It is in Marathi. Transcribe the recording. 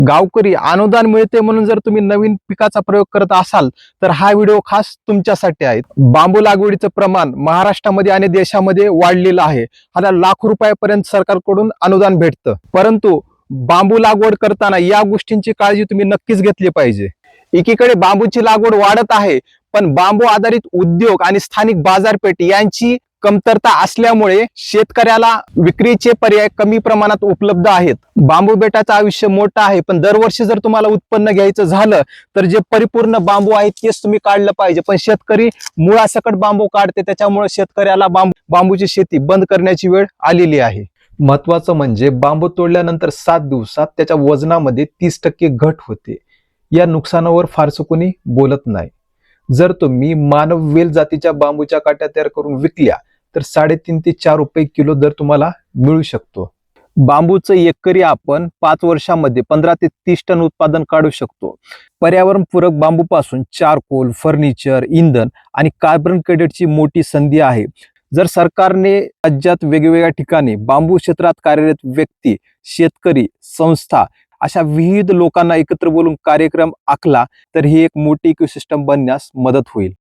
गावकरी अनुदान मिळते म्हणून जर तुम्ही नवीन पिकाचा प्रयोग करत असाल तर हा व्हिडिओ खास तुमच्यासाठी आहे. बांबू लागवडीचं प्रमाण महाराष्ट्रामध्ये आणि देशामध्ये वाढलेलं आहे. आता लाखो रुपयापर्यंत सरकारकडून अनुदान भेटतं, परंतु बांबू लागवड करताना या गोष्टींची काळजी तुम्ही नक्कीच घेतली पाहिजे. एकीकडे बांबूची लागवड वाढत आहे, पण बांबू आधारित उद्योग आणि स्थानिक बाजारपेठ यांची कमतरता असल्यामुळे शेतकऱ्याला विक्रीचे पर्याय कमी प्रमाणात उपलब्ध आहेत. बांबू बेटाचं आयुष्य मोठं आहे, पण दरवर्षी जर तुम्हाला उत्पन्न घ्यायचं झालं तर जे परिपूर्ण बांबू आहेत तेच तुम्ही काढलं पाहिजे. पण शेतकरी मुळासकट बांबू काढते, त्याच्यामुळे शेतकऱ्याला बांबूची शेती बंद करण्याची वेळ आलेली आहे. महत्वाचं म्हणजे बांबू तोडल्यानंतर 7 दिवसात त्याच्या वजनामध्ये 30% घट होते. या नुकसानावर फारसं कोणी बोलत नाही. जर तुम्ही मानव वेल जातीच्या बांबूच्या काट्या तयार करून विकल्या तर 3.5 ते 4 रुपये किलो दर तुम्हाला मिळू शकतो. बांबूचं एकरी आपण 5 वर्षामध्ये 15 ते 30 टन उत्पादन काढू शकतो. पर्यावरणपूरक बांबूपासून चारकोल, फर्निचर, इंधन आणि कार्बन क्रेडिटची मोठी संधी आहे. जर सरकारने राज्यात वेगवेगळ्या ठिकाणी बांबू क्षेत्रात कार्यरत व्यक्ती, शेतकरी, संस्था अशा विविध लोकांना एकत्र बोलून कार्यक्रम आखला तर ही एक मोठी इकोसिस्टम बनण्यास मदत होईल.